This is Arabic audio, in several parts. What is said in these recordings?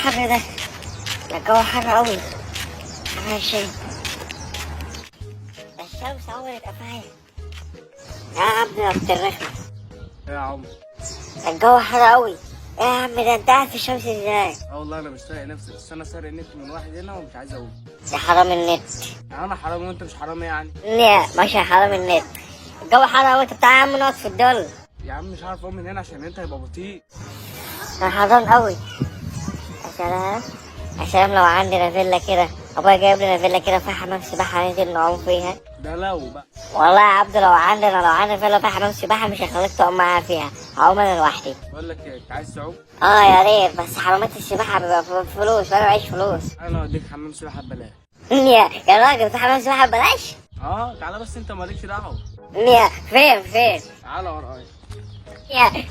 الحر ده؟ الجو حر قوي. ماشي. الشمس عمرت قفايا. يا عم يا عبد الرحمن. ايه يا عمر؟ الجو حر قوي. ايه يا عم ده انت قاعد في الشمس ازاي؟ والله انا مش طايق نفسي، بس انا سارق النت من واحد هنا ومش عايز اقول. يا حرام النت. يعني انا حرامي وانت مش حرامي يعني؟ لا ماشي يا حرام النت. الجو حر قوي. انت تعالى يا عم نقعد في الضل. يا عم مش عارف اقوم من هنا عشان انت هيبقى بطيء. انا حران قوي. يا سلام. يا سلام لو عندنا فيلا كده. ابويا جايب لنا فيلا كده فيها حمام سباحه ننزل نعوم فيها. ده لو بقى. والله يا عبد لو عندنا فيلا فيها حمام سباحه مش هخليك تقوم معايا فيها. هقوم انا لوحدي. بقول لك ايه، انت عايز تعوم؟ اه يا ريت، بس حمامات السباحه بيبقى فلوس وانا معيش فلوس. انا اوديك حمام سباحه ببلاش. يا راجل في حمام سباحه ببلاش؟ تعالى بس انت مالكش دعوه. فين؟ تعالى ورايا.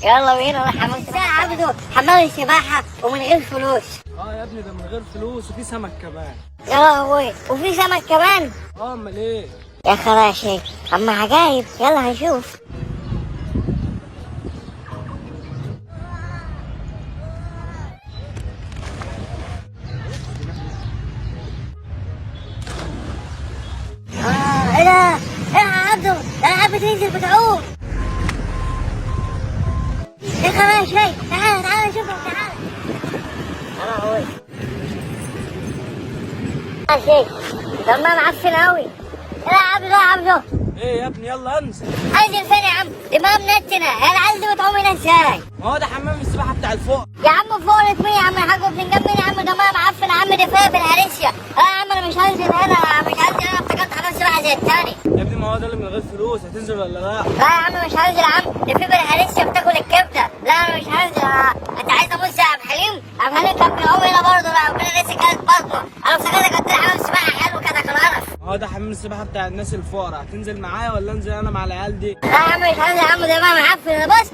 يلا بينا نروح حمام سباحه. عبده حمام السباحه ومن غير فلوس. يا ابني ده من غير فلوس وفي سمك كمان. يا لهوي وفي سمك كمان. امال ايه؟ يا خراشي اما عجايب. يلا هنشوف. ايه ده؟ ايه يا عبده؟ الالعاب بتنزل بتعوم. يا خراشي تعالى شوفهم تعالى. يا لهوي. خراشي ده ما معفن قوي. يا عبده ايه يا ابني يلا انزل. انزل فين يا عم؟ دي ما منتنه. هي العيال دي بتعوم هنا ازاي؟ ما هو ده حمام السباحه بتاع الفوق. يا عم فوق مين يا عم الحاج؟ بتنجم مين يا عم؟ ده ما معفن يا عم. دي فيها في الهرسيا. يا عم انا مش هنزل هنا. افتكرت حمام سباحه زي التاني. يا ابني ما هو ده اللي من غير فلوس، هتنزل ولا لا؟ لا يا عم مش هنزل يا عم. دي في الهرسيا بتاكل الكبده. لا انا مش هنزل. انت عايز ابص يا عبد الحليم؟ عبد الحليم كان بيعوم هنا برضه. لا ربنا لسه كانت بطنه. انا افتكرت كنت حمام سباحه حلو كده كان قرف. ما هو ده حمام السباحه بتاع الناس الفقراء، هتنزل معايا ولا انزل انا مع العيال دي؟ لا يا عم مش هنزل يا عم. ده ما معفن. بص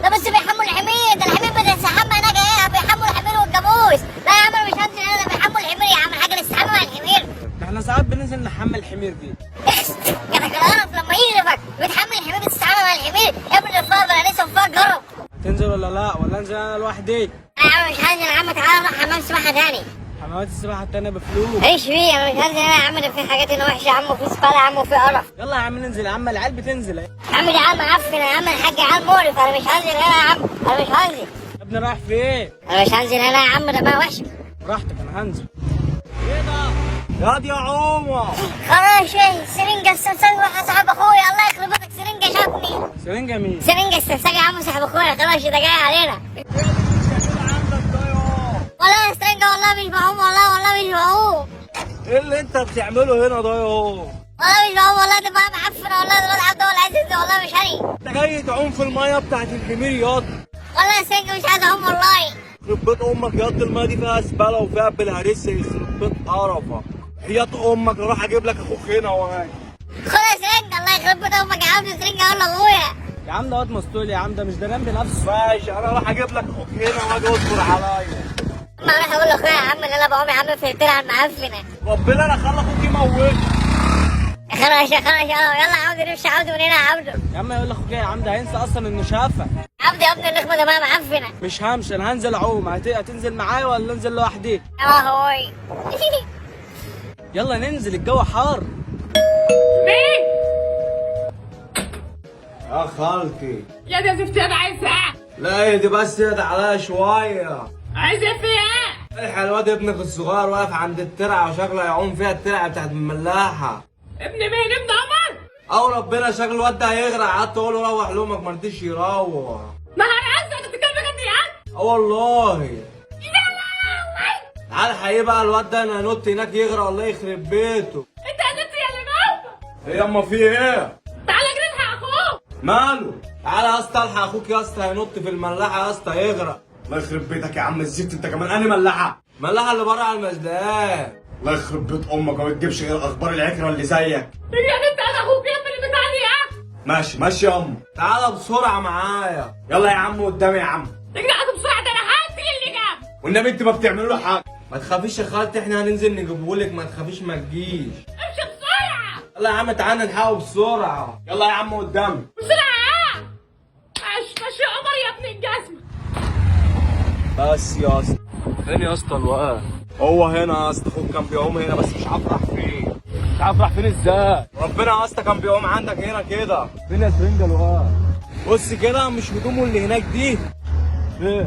ده بس بيحموا الحمير. ده الحمير بتستحمى هناك. ايه بيحموا الحمير والجاموس. لا يا عم انا مش هنزل هنا. ده بيحموا الحمير يا عم الحاج. نستحمى مع الحمير. ده احنا ساعات بننزل نحمل الحمير دي. كده القرف لما يقرفك بتحمل الحمير بتستحمى مع الحمير. يا ابن الفار انا لسه فار جرب. هتنزل ولا لا؟ ولا انزل انا لوحدي؟ لا يا عم مش هنزل يا عم. تعالى نروح حمام سباحه تاني. حمامات السباحه التانيه بفلوس. ايش فيه؟ انا مش هنزل هنا يا عم. ده في حاجات هنا وحشه يا عم. وفي زباله يا عم. وفي قرف. يلا يا عم ننزل يا عم، العيال بتنزل اهي. يا عم ده عيال معفن يا عم الحاج. عيال مقرف. انا مش هنزل هنا يا عم. انا مش هنزل. يا ابني رايح فين؟ انا مش هنزل هنا يا عم. ده ما وحش. براحتك انا هنزل. ايه ده؟ ياض يا عمر. خلاص سرنجة السمسجة واحد صاحب اخويا. الله يخرب بيتك. سرنجة شافني. سرنجة مين؟ سرنجة السمسجة يا عم صاحب اخويا. خلاص ده جاي علينا. والله يا سرنجة والله مش بعوم. والله مش بعوم. ايه اللي انت بتعمله هنا ده يا والله مش بعوم. والله ده بقى معفن. والله ده الواد عبده هو اللي عايز ينزل. والله مش هني. انت جاي تعوم في الميه بتاعت الحمير ياض. والله يا سرنجة مش عايز اعوم والله. يخرب بيت امك ياض، الميه دي فيها زباله وفيها بالهرسه. يخرب بيت قرفه. حياة امك اروح اجيب لك اخوك هنا وهاي. خد يا سرنجة الله يخرب بيت امك يا عم. سرنجة اقول لابويا. يا عم ده واد مسطول يا عم، ده مش دلان بنفسه. ماشي انا اروح اجيب لك اخوك هنا واجي اصبر عليا. ما اروح اقول لاخويا يا عم ان انا بعوم يا عم في الترعه المعفنه. ربنا انا خلي اخوك يموت. خلاص يلا يا عبده نمشي. عبده من هنا يا عبده. يا عم يقول لاخوك ايه يا عم؟ ده هينسى اصلا انه شافك. عبده يا ابني النخمه ده ما معفنه. مش همشي انا، هنزل اعوم. هتنزل معايا ولا انزل لوحدي؟ يا هوي. يلا ننزل الجو حار. مين؟ يا خالتي. يا دي زفتي انا عايزة لا يا دي بس يد عليها شويه. عايزة فيها الحق الواد ابنك الصغير واقف عند الترعه وشكله يعوم فيها الترعه بتاعت الملاحه. ابن مين؟ ابن عمر؟ او ربنا شكل الواد ده هيغرق. قعدت اقول له روح لامك ما رضيش يروح. نهار ازرق انت بتتكلم بجد يا عم؟ والله. يا لهوي. تعال حقيقي بقى الواد ده انا هنط هناك يغرق الله يخرب بيته. انت قلت يا اللي جوه. ايه ياما في ايه؟ تعالى اجري الحق اخوك. ماله؟ تعالى يا اسطى الحق اخوك يا اسطى هينط في الملاحه يا اسطى يغرق. الله يخرب بيتك يا عم الزفت انت كمان. انهي ملاحه؟ الملاحه اللي بره على المزدان. الله يخرب بيت امك ما بتجيبش غير اخبار العكره اللي زيك. يا بنت انا اخوك يا ابني بتاعني يا. ماشي يا ام. تعالى بسرعه معايا. يلا يا عم قدامي يا عم. اجري بسرعه ده انا هقتل اللي جاب. والنبي انت ما بتعملوا له حاجه. ما تخافيش يا خالتي احنا هننزل نجيبهولك. ما تخافيش ما تجيش. امشي بسرعه. يلا يا عم تعالى نلحقه بسرعه. يلا يا عم قدامي. بسرعه. ماشي يا عمر يا ابن الجزمه. بس يا اسطى. فين يا اسطى الواد؟ هو هنا يا اسطى، اخوك كان بيقوم هنا بس مش عارف راح فين. مش عارف راح فين ازاي؟ ربنا يا اسطى كان بيقوم عندك هنا كده. فين يا سرنجة الواد؟ بص كده، مش هدومه اللي هناك دي؟ فين؟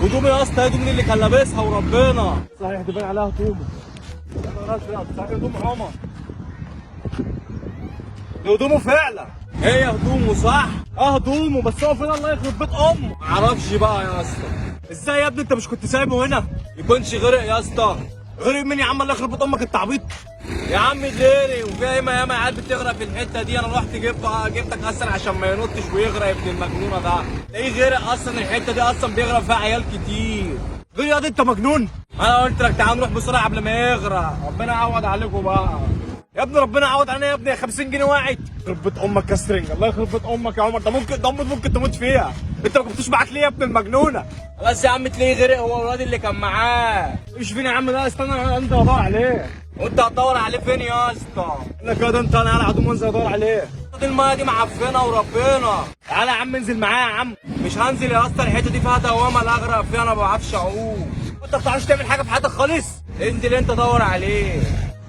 هدومي يا اسطى، هدومي اللي كان لابسها وربنا. صحيح دي باين عليها هدومه. صحيح هدوم عمر. دي هدومه فعلا. هي هدومه صح؟ هدومه، بس هو فين الله يخرب بيت امه؟ معرفش بقى يا اسطى. ازاي يا ابني انت مش كنت سايبه هنا؟ يكونش غرق يا اسطى. غرق مين يا عم الله يخرب بيت امك انت عبيط؟ يا عم غيري، وفيها ياما عيال بتغرق في الحته دي. انا رحت جبتك اصلا عشان ما ينطش ويغرق ابن المجنونه ده. تلاقيه غرق اصلا، الحته دي اصلا بيغرق فيها عيال كتير. غير يا دي انت مجنون؟ انا قلت لك تعال نروح بسرعه قبل ما يغرق. ربنا يعوض عليكم بقى يا ابني، ربنا يعوض علينا يا ابني. 50 جنيه واحد. يخرب بيت امك يا سرنج، الله يخرب بيت امك يا عمر. ده ممكن تموت فيها. انت ما كنتش معاك ليه يا ابن المجنونه؟ بس يا عم تلاقيه غرق هو والواد اللي كان معاه. مش فين يا عم ده؟ استنى انت هدور عليه. وانت هتدور عليه فين يا اسطى؟ انا كده انت انا على عدو منزل ادور عليه. المايه دي معفنه وربنا. تعالى يا عم انزل معايا يا عم. مش هنزل يا اسطى، الحته دي فيها دوامه لا اغرق فيها، انا ما بعرفش اعوم. انت ما بتعرفش تعمل حاجه في حياتك خالص. انزل انت دور عليه.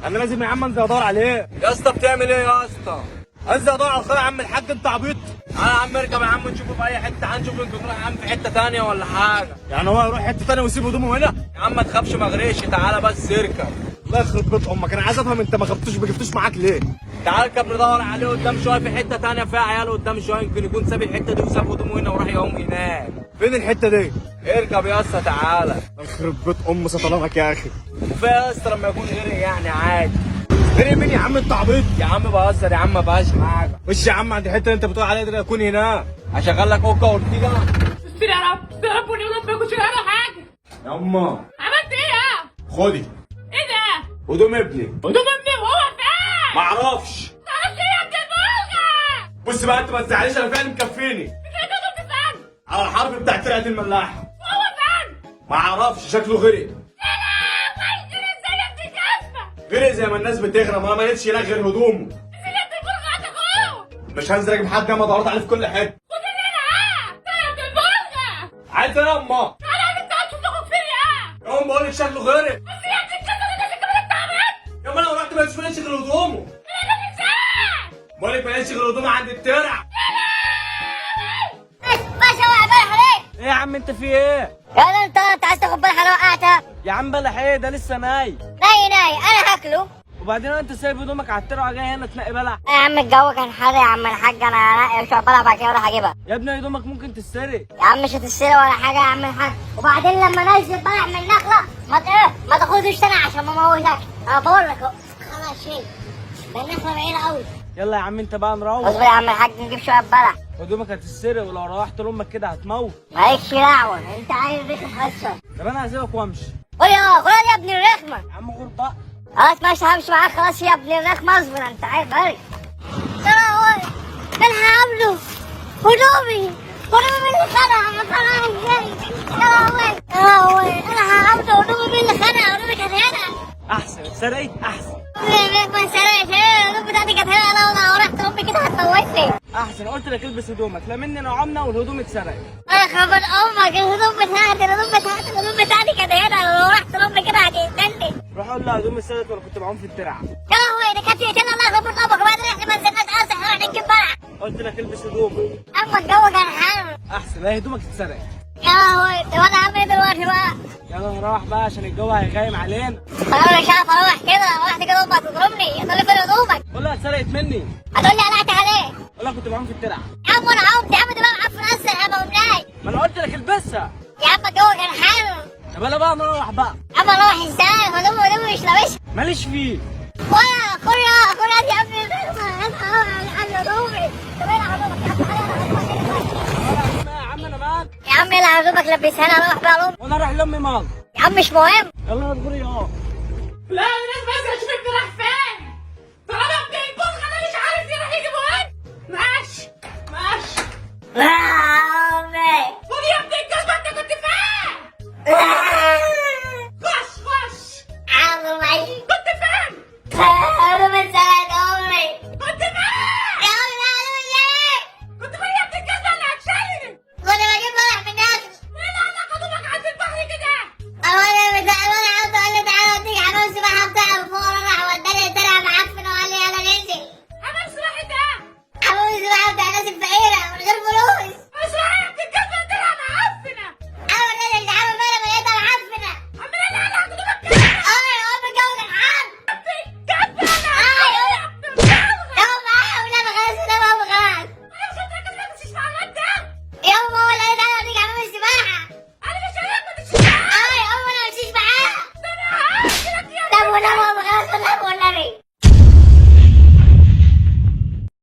انا لازم يا عم انزل ادور عليه. يا اسطى بتعمل ايه يا اسطى؟ انزل ادور على الخير يا عم الحاج، انت عبيط. تعالى يا عم اركب يا عم نشوفه في اي حته. هنشوف يمكن نروح يا عم في حته ثانيه ولا حاجه. يعني هو يروح حته ثانيه ويسيب هدومه هنا؟ يا عم ما تخافش ما اغرقش، تعالى بس اركب. الله يخرب بيت امك، انا عايز افهم انت ما جبتوش معاك ليه؟ تعالى اركب ندور عليه قدام شويه في حته ثانيه فيها عيال قدام شويه، يمكن يكون ساب الحته دي وساب هدومه هنا وراح يقوم هناك. فين الحته دي؟ اركب يا اسطى تعالى. يخرب بيت ام سطلانك يا اخي. وفيها يا اسطى لما يكون غرق يعني عادي. غرق مين يا عم انت عبيط؟ يا عم بهزر يا عم، ما بقاش حاجه. خش يا عم عند الحته اللي انت بتقول عليها دي، يكون هناك. هشغل لك اوكا اورتيجا. استر يا رب يا رب، ونعم ما كنتش عامل حاجه. يا اما عملت ايه يا؟ خدي. ايه ده؟ هدوم ابني. هدوم ابني وهو فين؟ معرفش. تعرفش ايه يا ابن البلغه؟ بص بقى انت ما تزعليش، انا فعلا مكفيني. بتلاقي هدوم فين؟ على الحرب بتاعت فرقه الملاحه. وهو فين؟ معرفش، شكله غرق. غرق زي ما الناس بتغرق، ما لقيتش هناك غير هدومه. مش هنزل اجيب حد، ما دورت عليه في كل حته. عايز انا امه. يا ام بقول لك شكله غرق. يا ما انا رحت ما لقيتش غير هدومه. بقول لك ما لقيتش غير هدومه عند الترع. باشا هو عبالك عليك. ايه يا عم انت في ايه؟ يا انت عايز تاخد بالك انا وقعتها. يا عم بلح ايه ده لسه ناي. ناي انا هاكله. وبعدين انت سايب هدومك على الترعه جاي هنا تنقي بلح؟ يا عم الجو كان حر يا عم الحاج، انا هنقي شويه بلح بعد كده اروح اجيبها. يا ابني هدومك ممكن تتسرق. يا عم مش هتشتري ولا حاجه يا عم الحاج، وبعدين لما نزل بلح من النخله ما تاخدوش تاني عشان ما موتكش. انا بقول لك اهو خلاص شيل، ده النخله بعيده قوي. يلا يا عم انت بقى نروح. اصبر يا عم الحاج نجيب شويه بلح. هدومك هتتسرق ولو روحت لامك كده هتموت. مالكش دعوه، انت عايز ريحه حصه. طب انا هسيبك وامشي. قول يا ابن الرخمه. يا عم غور بقى. خلاص ماشي همشي معاك خلاص يا ابن الرخمه، اصبر انت عارف بري. ترى انا هعمله هدومي من اللي خدها ما طلعها ازاي. يا لهوي انا هعمله هدومي من اللي خدها، هدومي كانت هنا. احسن اتسرقت احسن. ما انسرقش، الهدوم بتاعتي كانت هنا. لو رحت لامي كده هتموتني. احسن قلت لك البس هدومك، لا مني نعمنا والهدوم اتسرقت. انا خبر امك، الهدوم بتاعتي كانت هنا. لو رحت لامي كده هتقتلني. روح قول لها هدومي اتسرقت ولا كنت بعوم في الترعه. يا لهوي دي كانت تقتلني. الله يخرب بيت امك، وبعدين احنا ما نزلناش اصلا، احنا رايحين نجيب بلح. قلت لك البس هدومك. اما الجو كان حر. احسن لا هدومك اتسرقت. يا لهوي طب انا هعمل ايه دلوقتي بقى؟ يلا نروح بقى عشان الجو هيغيم علينا. انا مش عارف اروح كده، لو رحت كده امك هتضربني. هتقول لي فين هدومك؟ قول لها اتسرقت مني. هتقول لي قلعت عليه. قول لها كنت بعوم في الترعه. يا عم انا عمت يا عم، دماغي معفن اصلا انا ما قمناش. ما انا قلت لك البسها. يا عم الجو كان حر. طب انا بقى نروح بقى. يا عم اروح ازاي؟ هدومي مش لابسها. ماليش فيه. ولا خد يا ابني انا هدومي. طب ايه هدومك يا عم انا مال. يا عم ايه هدومك لبسها انا اروح بقى لامي. وانا اروح لامي مال. يا عم مش مهم. يلا اصبري اهو. لا الناس بس اشوف ابني راح فين. طالما ابن البلغه ده مش عارف يروح يجيبه وين. ماشي امي خد يا ابني الكذبه، انت كنت فين؟